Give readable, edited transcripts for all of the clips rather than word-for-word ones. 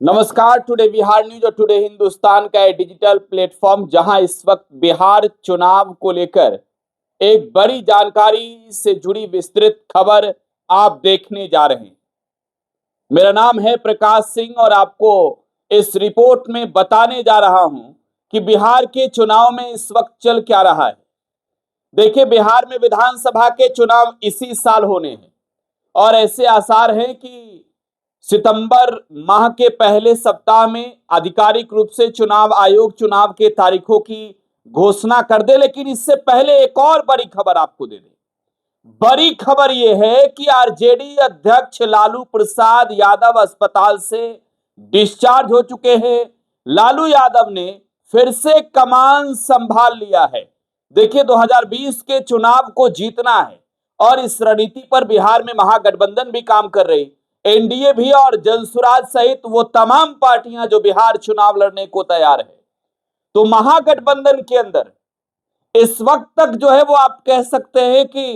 नमस्कार। Today Bihar news और today Hindustan का एक डिजिटल प्लेटफॉर्म जहां इस वक्त बिहार चुनाव को लेकर एक बड़ी जानकारी से जुड़ी विस्तृत खबर आप देखने जा रहे हैं। मेरा नाम है प्रकाश सिंह और आपको इस रिपोर्ट में बताने जा रहा हूं कि बिहार के चुनाव में इस वक्त चल क्या रहा है। देखिए, बिहार में विधानसभा के चुनाव इसी साल होने हैं और ऐसे आसार हैं कि सितंबर माह के पहले सप्ताह में आधिकारिक रूप से चुनाव आयोग चुनाव के तारीखों की घोषणा कर दे। लेकिन इससे पहले एक और बड़ी खबर आपको दे दे। बड़ी खबर यह है कि आरजेडी अध्यक्ष लालू प्रसाद यादव अस्पताल से डिस्चार्ज हो चुके हैं। लालू यादव ने फिर से कमान संभाल लिया है। देखिए, 2020 के चुनाव को जीतना है और इस रणनीति पर बिहार में महागठबंधन भी काम कर रही, एनडीए भी और जनसुराज सहित वो तमाम पार्टियां जो बिहार चुनाव लड़ने को तैयार है। तो महागठबंधन के अंदर इस वक्त तक जो है वो आप कह सकते हैं कि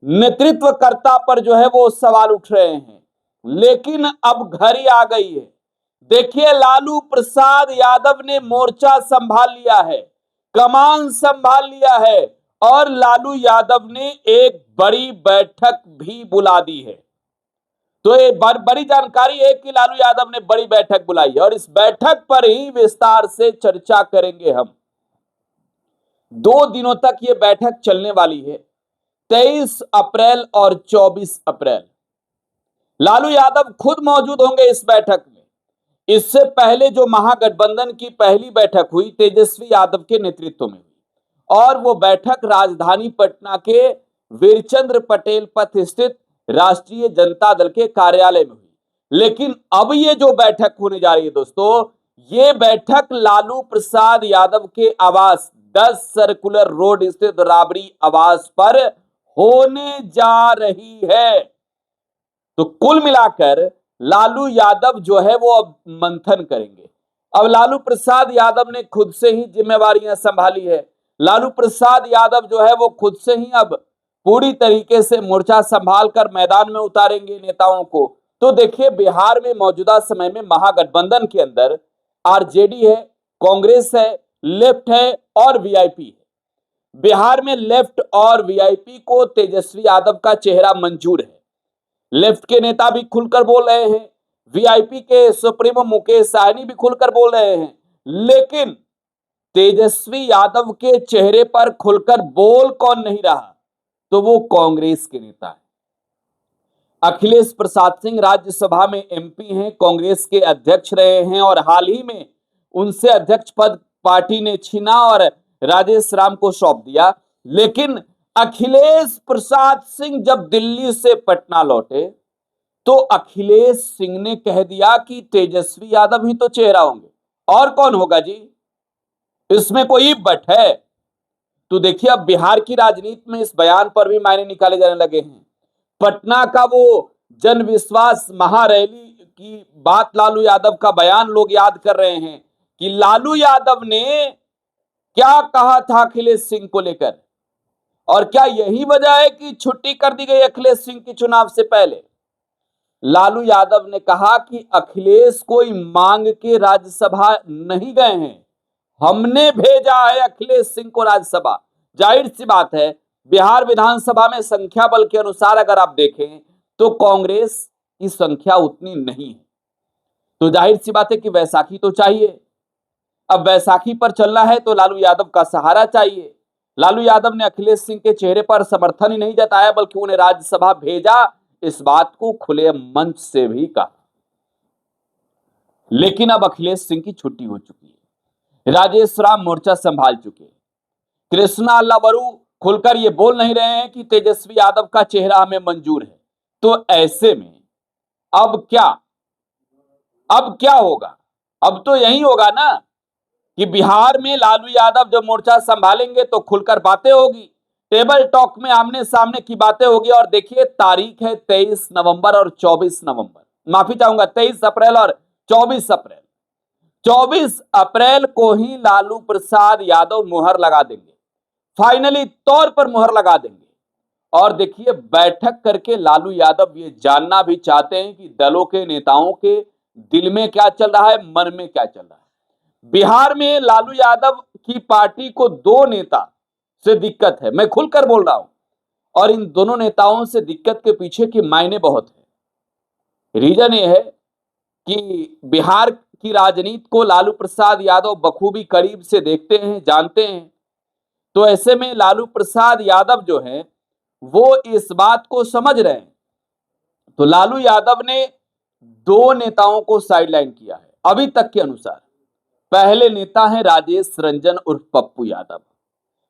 नेतृत्वकर्ता पर जो है वो सवाल उठ रहे हैं। लेकिन अब घड़ी आ गई है। देखिए, लालू प्रसाद यादव ने मोर्चा संभाल लिया है, कमान संभाल लिया है और लालू यादव ने एक बड़ी बैठक भी बुला दी है। तो ये बड़ी जानकारी है कि लालू यादव ने बड़ी बैठक बुलाई है और इस बैठक पर ही विस्तार से चर्चा करेंगे हम। 2 दिनों तक ये बैठक चलने वाली है, 23 अप्रैल और 24 अप्रैल। लालू यादव खुद मौजूद होंगे इस बैठक में। इससे पहले जो महागठबंधन की पहली बैठक हुई तेजस्वी यादव के नेतृत्व में हुई और वो बैठक राजधानी पटना के वीरचंद्र पटेल पथ स्थित राष्ट्रीय जनता दल के कार्यालय में हुई। लेकिन अब ये जो बैठक होने जा रही है दोस्तों, ये बैठक लालू प्रसाद यादव के आवास 10 सर्कुलर रोड स्थित राबड़ी आवास पर होने जा रही है। तो कुल मिलाकर लालू यादव जो है वो अब मंथन करेंगे। अब लालू प्रसाद यादव ने खुद से ही जिम्मेवारियां संभाली है। लालू प्रसाद यादव जो है वो खुद से ही अब पूरी तरीके से मोर्चा संभाल कर मैदान में उतारेंगे नेताओं को। तो देखिए, बिहार में मौजूदा समय में महागठबंधन के अंदर आरजेडी है, कांग्रेस है, लेफ्ट है और वीआईपी है। बिहार में लेफ्ट और वीआईपी को तेजस्वी यादव का चेहरा मंजूर है। लेफ्ट के नेता भी खुलकर बोल रहे हैं, वीआईपी के सुप्रीमो मुकेश सहनी भी खुलकर बोल रहे हैं। लेकिन तेजस्वी यादव के चेहरे पर खुलकर बोल कौन नहीं रहा, तो वो कांग्रेस के नेता है। अखिलेश प्रसाद सिंह राज्यसभा में एमपी हैं, कांग्रेस के अध्यक्ष रहे हैं और हाल ही में उनसे अध्यक्ष पद पार्टी ने छीना और राजेश राम को सौंप दिया। लेकिन अखिलेश प्रसाद सिंह जब दिल्ली से पटना लौटे तो अखिलेश सिंह ने कह दिया कि तेजस्वी यादव ही तो चेहरा होंगे, और कौन होगा जी, इसमें कोई बट है। तो देखिए, अब बिहार की राजनीति में इस बयान पर भी मायने निकाले जाने लगे हैं। पटना का वो जन विश्वास महारैली की बात, लालू यादव का बयान लोग याद कर रहे हैं कि लालू यादव ने क्या कहा था अखिलेश सिंह को लेकर, और क्या यही वजह है कि छुट्टी कर दी गई अखिलेश सिंह की चुनाव से पहले। लालू यादव ने कहा कि अखिलेश कोई मांग के राज्यसभा नहीं गए हैं, हमने भेजा है अखिलेश सिंह को राज्यसभा। जाहिर सी बात है, बिहार विधानसभा में संख्या बल के अनुसार अगर आप देखें तो कांग्रेस की संख्या उतनी नहीं है। तो जाहिर सी बात है कि वैसाखी तो चाहिए। अब वैसाखी पर चलना है तो लालू यादव का सहारा चाहिए। लालू यादव ने अखिलेश सिंह के चेहरे पर समर्थन ही नहीं जताया बल्कि उन्हें राज्यसभा भेजा, इस बात को खुले मंच से भी कहा। लेकिन अब अखिलेश सिंह की छुट्टी हो चुकी है, राजेश राम मोर्चा संभाल चुके, कृष्णा अल्लावरू खुलकर ये बोल नहीं रहे हैं कि तेजस्वी यादव का चेहरा हमें मंजूर है। तो ऐसे में अब क्या होगा? अब तो यही होगा ना कि बिहार में लालू यादव जब मोर्चा संभालेंगे तो खुलकर बातें होगी, टेबल टॉक में आमने सामने की बातें होगी। और देखिए, तारीख है 23 नवंबर और 24 नवंबर, माफी चाहूंगा 23 अप्रैल और 24 अप्रैल। 24 अप्रैल को ही लालू प्रसाद यादव मुहर लगा देंगे, फाइनली तौर पर मुहर लगा देंगे। और देखिए, बैठक करके लालू यादव ये जानना भी चाहते हैं कि दलों के नेताओं के दिल में क्या चल रहा है, मन में क्या चल रहा है। बिहार में लालू यादव की पार्टी को दो नेता से दिक्कत है, मैं खुलकर बोल रहा हूं, और इन दोनों नेताओं से दिक्कत के पीछे की मायने बहुत है। रीजन ये है कि बिहार की राजनीति को लालू प्रसाद यादव बखूबी करीब से देखते हैं, जानते हैं। तो ऐसे में लालू प्रसाद यादव जो है वो इस बात को समझ रहे हैं। तो लालू यादव ने दो नेताओं को साइडलाइन किया है अभी तक के अनुसार। पहले नेता है राजेश रंजन उर्फ पप्पू यादव।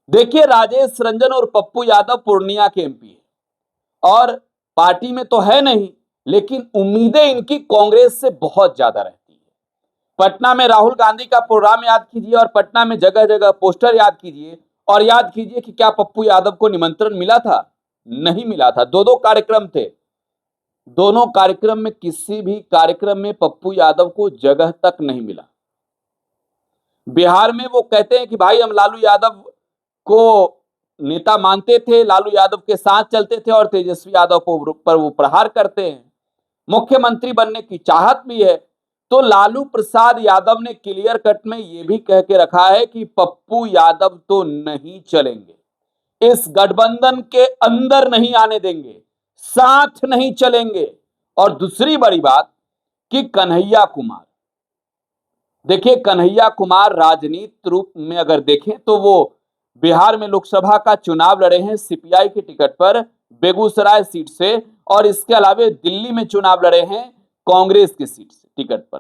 देखिए, राजेश रंजन और पप्पू यादव पूर्णिया के एमपी है और पार्टी में तो है नहीं, लेकिन उम्मीदें इनकी कांग्रेस से बहुत ज्यादा रहती है। पटना में राहुल गांधी का प्रोग्राम याद कीजिए और पटना में जगह जगह पोस्टर याद कीजिए और याद कीजिए कि क्या पप्पू यादव को निमंत्रण मिला था? नहीं मिला था। दो दो कार्यक्रम थे, दोनों कार्यक्रम में किसी भी कार्यक्रम में पप्पू यादव को जगह तक नहीं मिला। बिहार में वो कहते हैं कि भाई हम लालू यादव को नेता मानते थे, लालू यादव के साथ चलते थे और तेजस्वी यादव पर वो प्रहार करते हैं, मुख्यमंत्री बनने की चाहत भी है। तो लालू प्रसाद यादव ने क्लियर कट में ये भी कह के रखा है कि पप्पू यादव तो नहीं चलेंगे, इस गठबंधन के अंदर नहीं आने देंगे, साथ नहीं चलेंगे। और दूसरी बड़ी बात कि कन्हैया कुमार, देखिए कन्हैया कुमार राजनीतिक रूप में अगर देखें तो वो बिहार में लोकसभा का चुनाव लड़े हैं सीपीआई के टिकट पर बेगूसराय सीट से, और इसके अलावा दिल्ली में चुनाव लड़े हैं कांग्रेस की सीट से टिकट पर।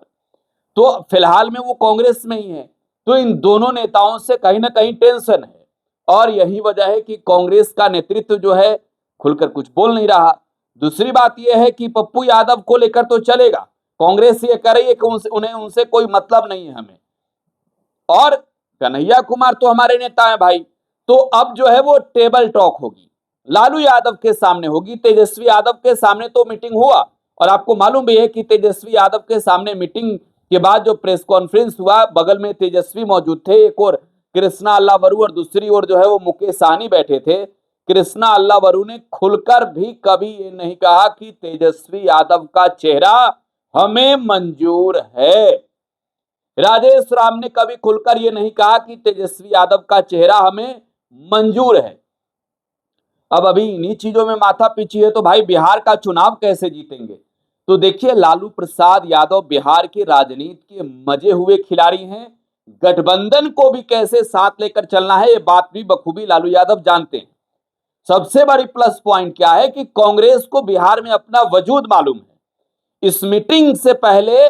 तो फिलहाल में वो कांग्रेस में ही है। तो इन दोनों नेताओं से कहीं ना कहीं टेंशन है और यही वजह है कि कांग्रेस का नेतृत्व जो है खुलकर कुछ बोल नहीं रहा। दूसरी बात यह है कि पप्पू यादव को लेकर तो चलेगा, कांग्रेस ये कह रही है कि उन्हें उनसे कोई मतलब नहीं है हमें, और कन्हैया कुमार तो हमारे नेता हैं भाई। तो अब जो है वो टेबल टॉक होगी, लालू यादव के सामने होगी। तेजस्वी यादव के सामने तो मीटिंग हुआ और आपको मालूम भी है कि तेजस्वी यादव के सामने मीटिंग के बाद जो प्रेस कॉन्फ्रेंस हुआ, बगल में तेजस्वी मौजूद थे, एक और कृष्णा अल्लावरू और दूसरी ओर जो है वो मुकेश सहनी बैठे थे। कृष्णा अल्लावरू ने खुलकर भी कभी ये नहीं कहा कि तेजस्वी यादव का चेहरा हमें मंजूर है। राजेश राम ने कभी खुलकर ये नहीं कहा कि तेजस्वी यादव का चेहरा हमें मंजूर है। अब अभी इन्हीं चीजों में माथा पीछी है तो भाई बिहार का चुनाव कैसे जीतेंगे? तो देखिए, लालू प्रसाद यादव बिहार की राजनीति के मजे हुए खिलाड़ी हैं। गठबंधन को भी कैसे साथ लेकर चलना है ये बात भी बखूबी लालू यादव जानते हैं। सबसे बड़ी प्लस पॉइंट क्या है कि कांग्रेस को बिहार में अपना वजूद मालूम है। इस मीटिंग से पहले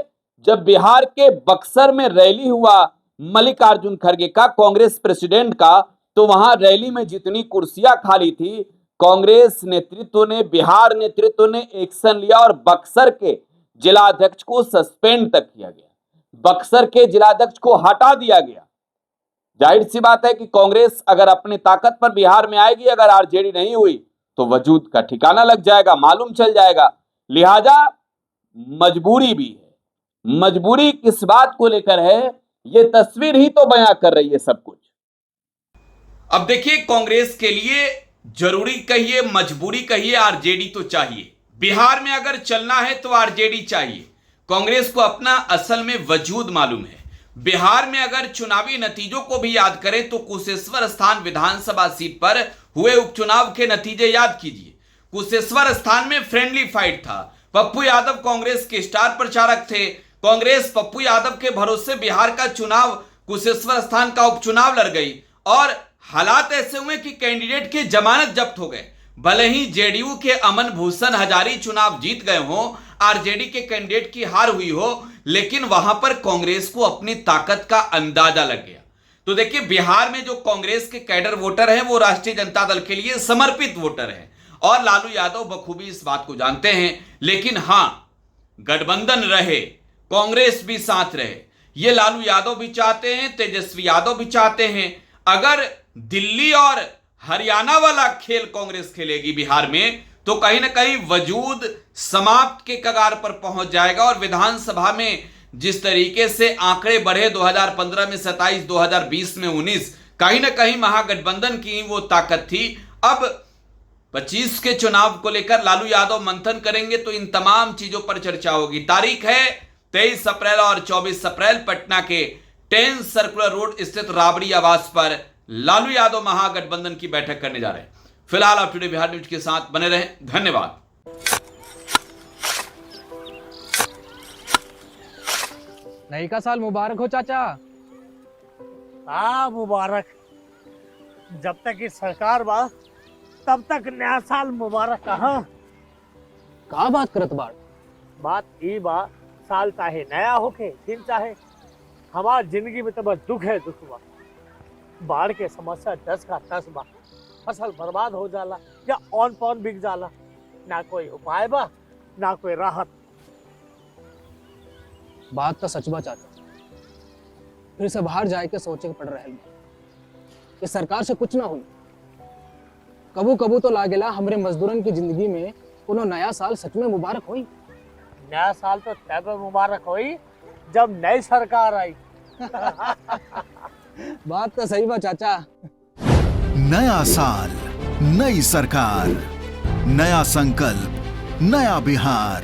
जब बिहार के बक्सर में रैली हुआ मल्लिकार्जुन खड़गे का, कांग्रेस प्रेसिडेंट का, तो वहां रैली में जितनी कुर्सियां खाली थी, कांग्रेस नेतृत्व ने, बिहार नेतृत्व ने एक्शन लिया और बक्सर के जिलाध्यक्ष को सस्पेंड तक किया गया, बक्सर के जिलाध्यक्ष को हटा दिया गया। जाहिर सी बात है कि कांग्रेस अगर अपनी ताकत पर बिहार में आएगी, अगर आरजेडी नहीं हुई तो वजूद का ठिकाना लग जाएगा, मालूम चल जाएगा। लिहाजा मजबूरी भी है। मजबूरी किस बात को लेकर है, ये तस्वीर ही तो बयां कर रही है सब कुछ। अब देखिए, कांग्रेस के लिए जरूरी कहिए, मजबूरी कहिए, आरजेडी तो चाहिए। बिहार में अगर चलना है तो आरजेडी चाहिए। कांग्रेस को अपना असल में वजूद मालूम है। बिहार में अगर चुनावी नतीजों को भी याद करें तो कुशेश्वर स्थान विधानसभा सीट पर हुए उपचुनाव के नतीजे याद कीजिए। कुशेश्वर स्थान में फ्रेंडली फाइट था। पप्पू यादव कांग्रेस के स्टार प्रचारक थे। कांग्रेस पप्पू यादव के भरोसे बिहार का चुनाव, कुशेश्वर स्थान का उपचुनाव लड़ गई और हालात ऐसे हुए कि कैंडिडेट की जमानत जब्त हो गए। भले ही जेडीयू के अमन भूषण हजारी चुनाव जीत गए हों, आरजेडी के कैंडिडेट की हार हुई हो, लेकिन वहां पर कांग्रेस को अपनी ताकत का अंदाजा लग गया। तो देखिए, बिहार में जो कांग्रेस के कैडर वोटर हैं वो राष्ट्रीय जनता दल के लिए समर्पित वोटर हैं और लालू यादव बखूबी इस बात को जानते हैं। लेकिन हां, गठबंधन रहे, कांग्रेस भी साथ रहे, ये लालू यादव भी चाहते हैं, तेजस्वी यादव भी चाहते हैं। अगर दिल्ली और हरियाणा वाला खेल कांग्रेस खेलेगी बिहार में तो कहीं ना कहीं वजूद समाप्त के कगार पर पहुंच जाएगा। और विधानसभा में जिस तरीके से आंकड़े बढ़े 2015 में 27, 2020 में 19, कहीं ना कहीं महागठबंधन की वो ताकत थी। अब 25 के चुनाव को लेकर लालू यादव मंथन करेंगे तो इन तमाम चीजों पर चर्चा होगी। तारीख है 23 अप्रैल और 24 अप्रैल पटना के 10 सर्कुलर रोड स्थित राबड़ी आवास पर लालू यादव महागठबंधन की बैठक करने जा रहे हैं। फिलहाल आप टुडे बिहार न्यूज के साथ बने रहें। धन्यवाद। नई का साल मुबारक हो चाचा। हाँ मुबारक। जब तक की सरकार बा तब तक नया साल मुबारक कहाँ। का बात करत बाड़? बात ई बा, साल चाहे नया होके दिन चाहे, हमार जिंदगी में तो बस दुख है, दुख बा। बाढ़ के समस्या 10 का 10 बा। फसल बर्बाद हो जाला या ऑन पॉन बिक जाला, ना कोई उपाय बा ना कोई राहत। बात तो सच बा चाचा। फिर से बाहर जाए के सोचे के पड़ रहे कि सरकार से कुछ ना हुई। कबू कबू तो लागेला हमरे मजदूरन की जिंदगी में कोनो नया साल सच में मुबारक हुई। नया साल तो तब मुबारक हुई जब नई सरकार आई। बात तो सही बा चाचा। नया साल, नई सरकार, नया संकल्प, नया बिहार।